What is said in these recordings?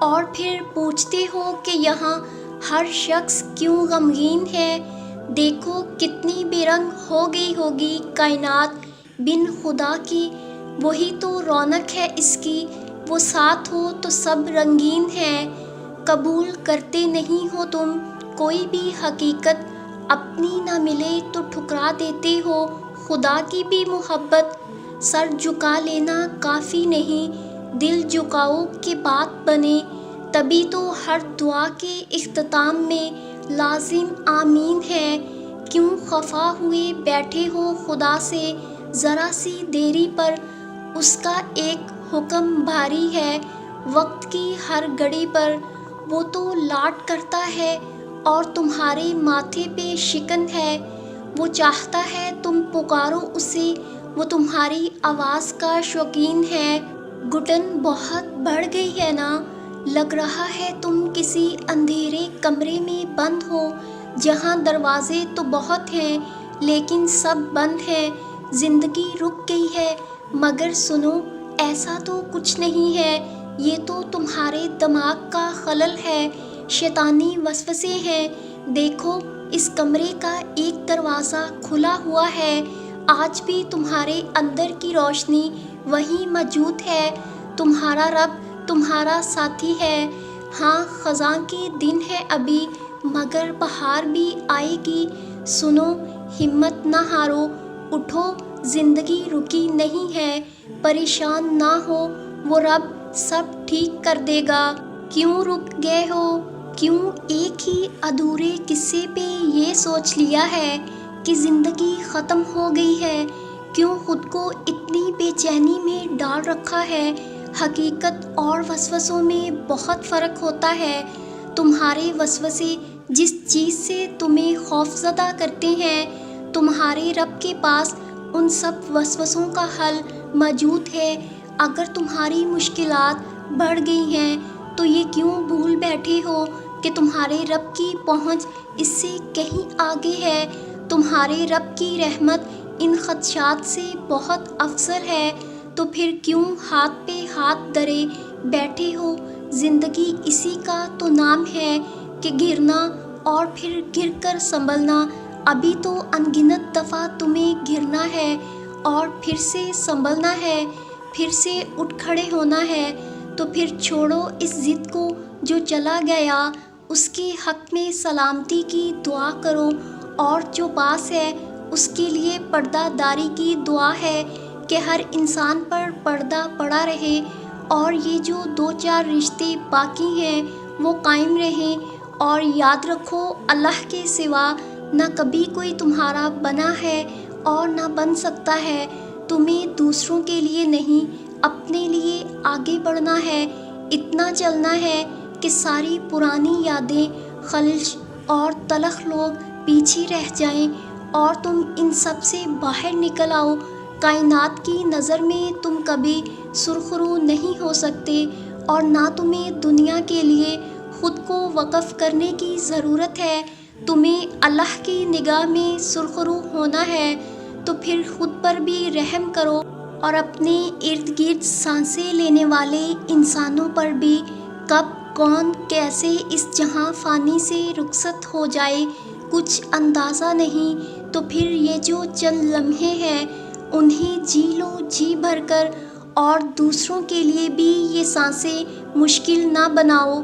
اور پھر پوچھتے ہو کہ یہاں ہر شخص کیوں غمگین ہے۔ دیکھو کتنی بے رنگ ہو گئی ہوگی کائنات بن خدا کی، وہی تو رونق ہے اس کی، وہ ساتھ ہو تو سب رنگین ہے۔ قبول کرتے نہیں ہو تم کوئی بھی حقیقت، اپنی نہ ملے تو ٹھکرا دیتے ہو خدا کی بھی محبت۔ سر جھکا لینا کافی نہیں، دل جھکاؤ کہ بات بنے، تبھی تو ہر دعا کے اختتام میں لازم آمین ہے۔ کیوں خفا ہوئے بیٹھے ہو خدا سے ذرا سی دیری پر، اس کا ایک حکم بھاری ہے وقت کی ہر گھڑی پر۔ وہ تو لاڈ کرتا ہے اور تمہارے ماتھے پہ شکن ہے، وہ چاہتا ہے تم پکارو اسے، وہ تمہاری آواز کا شوقین ہے۔ گھٹن بہت بڑھ گئی ہے نا، لگ رہا ہے تم کسی اندھیرے کمرے میں بند ہو، جہاں دروازے تو بہت ہیں لیکن سب بند ہیں۔ زندگی رک گئی ہے مگر سنو ایسا تو کچھ نہیں ہے، یہ تو تمہارے دماغ کا خلل ہے، شیطانی وسوسے ہیں۔ دیکھو اس کمرے کا ایک دروازہ کھلا ہوا ہے، آج بھی تمہارے اندر کی روشنی وہیں موجود ہے، تمہارا رب تمہارا ساتھی ہے۔ ہاں خزاں کے دن ہے ابھی مگر بہار بھی آئے گی، سنو ہمت نہ ہارو، اٹھو زندگی رکی نہیں ہے، پریشان نہ ہو وہ رب سب ٹھیک کر دے گا۔ کیوں رک گئے ہو، کیوں ایک ہی ادھورے قصے پہ یہ سوچ لیا ہے کہ زندگی ختم ہو گئی ہے، کیوں خود کو اتنی بے چینی میں ڈال رکھا ہے۔ حقیقت اور وسوسوں میں بہت فرق ہوتا ہے، تمہارے وسوسے جس چیز سے تمہیں خوفزدہ کرتے ہیں، تمہارے رب کے پاس ان سب وسوسوں کا حل موجود ہے۔ اگر تمہاری مشکلات بڑھ گئی ہیں تو یہ کیوں بھول بیٹھے ہو کہ تمہارے رب کی پہنچ اس سے کہیں آگے ہے، تمہارے رب کی رحمت ان خدشات سے بہت افضل ہے، تو پھر کیوں ہاتھ پہ ہاتھ دھرے بیٹھے ہو۔ زندگی اسی کا تو نام ہے کہ گرنا اور پھر گر کر سنبھلنا، ابھی تو انگنت دفعہ تمہیں گرنا ہے اور پھر سے سنبھلنا ہے، پھر سے اٹھ کھڑے ہونا ہے، تو پھر چھوڑو اس ضد کو جو چلا گیا، اس کے حق میں سلامتی کی دعا کرو، اور جو پاس ہے اس کے لیے پردہ داری کی دعا ہے کہ ہر انسان پر پردہ پڑا رہے، اور یہ جو دو چار رشتے باقی ہیں وہ قائم رہیں، اور یاد رکھو اللہ کے سوا نہ کبھی کوئی تمہارا بنا ہے اور نہ بن سکتا ہے۔ تمہیں دوسروں کے لیے نہیں اپنے لیے آگے بڑھنا ہے، اتنا چلنا ہے کہ ساری پرانی یادیں، خلش اور تلخ لوگ پیچھے رہ جائیں اور تم ان سب سے باہر نکل آؤ۔ کائنات کی نظر میں تم کبھی سرخرو نہیں ہو سکتے، اور نہ تمہیں دنیا کے لیے خود کو وقف کرنے کی ضرورت ہے، تمہیں اللہ کی نگاہ میں سرخرو ہونا ہے، تو پھر خود پر بھی رحم کرو اور اپنے ارد گرد سانسیں لینے والے انسانوں پر بھی۔ کب کون کیسے اس جہاں فانی سے رخصت ہو جائے کچھ اندازہ نہیں، تو پھر یہ جو چند لمحے ہیں انہیں جی لو جی بھر کر، اور دوسروں کے لیے بھی یہ سانسیں مشکل نہ بناؤ۔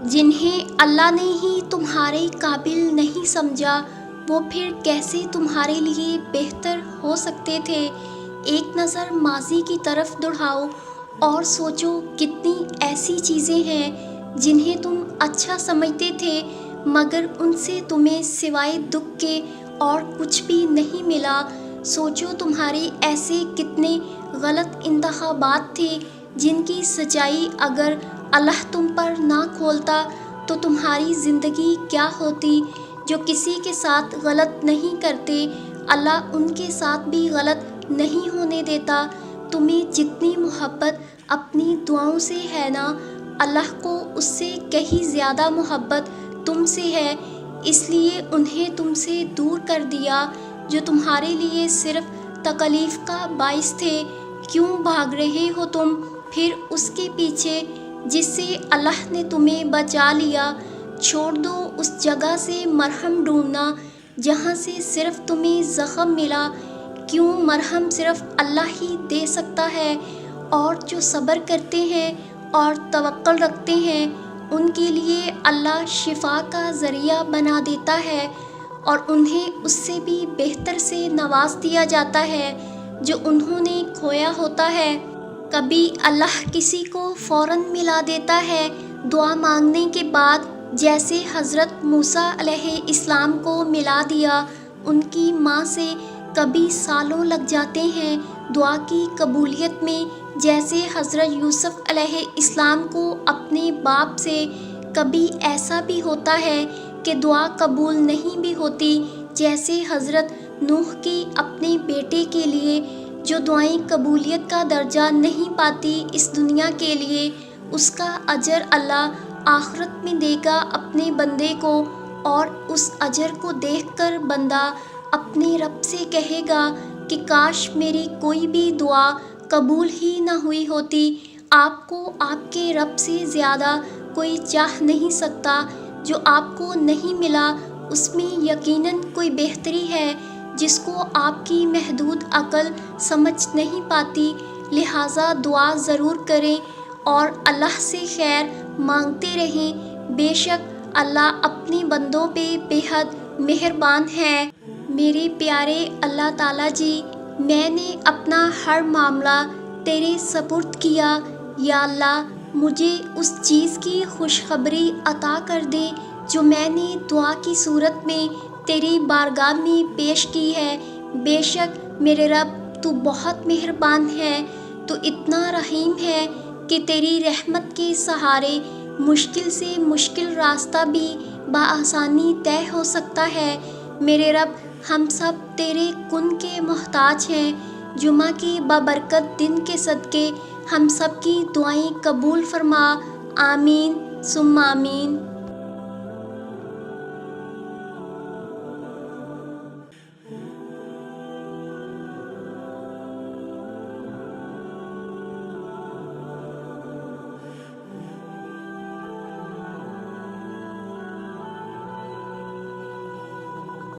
جنہیں اللہ نے ہی تمہارے قابل نہیں سمجھا وہ پھر کیسے تمہارے لیے بہتر ہو سکتے تھے۔ ایک نظر ماضی کی طرف دوڑاؤ اور سوچو کتنی ایسی چیزیں ہیں جنہیں تم اچھا سمجھتے تھے مگر ان سے تمہیں سوائے دکھ کے اور کچھ بھی نہیں ملا۔ سوچو تمہارے ایسے کتنے غلط انتخابات تھے جن کی سچائی اگر اللہ تم پر نہ کھولتا تو تمہاری زندگی کیا ہوتی۔ جو کسی کے ساتھ غلط نہیں کرتے اللہ ان کے ساتھ بھی غلط نہیں ہونے دیتا۔ تمہیں جتنی محبت اپنی دعاؤں سے ہے نا، اللہ کو اس سے کہیں زیادہ محبت تم سے ہے، اس لیے انہیں تم سے دور کر دیا جو تمہارے لیے صرف تکلیف کا باعث تھے۔ کیوں بھاگ رہے ہو تم پھر اس کے پیچھے جس سے اللہ نے تمہیں بچا لیا؟ چھوڑ دو اس جگہ سے مرہم ڈھونڈنا جہاں سے صرف تمہیں زخم ملا۔ کیوں مرہم صرف اللہ ہی دے سکتا ہے، اور جو صبر کرتے ہیں اور توکل رکھتے ہیں ان کے لیے اللہ شفا کا ذریعہ بنا دیتا ہے، اور انہیں اس سے بھی بہتر سے نواز دیا جاتا ہے جو انہوں نے کھویا ہوتا ہے۔ کبھی اللہ کسی کو فوراً ملا دیتا ہے دعا مانگنے کے بعد، جیسے حضرت موسیٰ علیہ السلام کو ملا دیا ان کی ماں سے۔ کبھی سالوں لگ جاتے ہیں دعا کی قبولیت میں، جیسے حضرت یوسف علیہ السلام کو اپنے باپ سے۔ کبھی ایسا بھی ہوتا ہے کہ دعا قبول نہیں بھی ہوتی، جیسے حضرت نوح کی اپنے بیٹے کے لیے۔ جو دعائیں قبولیت کا درجہ نہیں پاتی اس دنیا کے لیے، اس کا اجر اللہ آخرت میں دے گا اپنے بندے کو، اور اس اجر کو دیکھ کر بندہ اپنے رب سے کہے گا کہ کاش میری کوئی بھی دعا قبول ہی نہ ہوئی ہوتی۔ آپ کو آپ کے رب سے زیادہ کوئی چاہ نہیں سکتا۔ جو آپ کو نہیں ملا اس میں یقیناً کوئی بہتری ہے جس کو آپ کی محدود عقل سمجھ نہیں پاتی، لہٰذا دعا ضرور کریں اور اللہ سے خیر مانگتے رہیں۔ بے شک اللہ اپنے بندوں پہ بے حد مہربان ہے۔ میرے پیارے اللہ تعالیٰ جی، میں نے اپنا ہر معاملہ تیرے سپرد کیا۔ یا اللہ مجھے اس چیز کی خوشخبری عطا کر دے جو میں نے دعا کی صورت میں تیری بارگاہ میں پیش کی ہے۔ بے شک میرے رب تو بہت مہربان ہے، تو اتنا رحیم ہے کہ تیری رحمت کے سہارے مشکل سے مشکل راستہ بھی بآسانی طے ہو سکتا ہے۔ میرے رب ہم سب تیرے کن کے محتاج ہیں۔ جمعہ کے بابرکت دن کے صدقے ہم سب کی دعائیں قبول فرما، آمین ثم آمین۔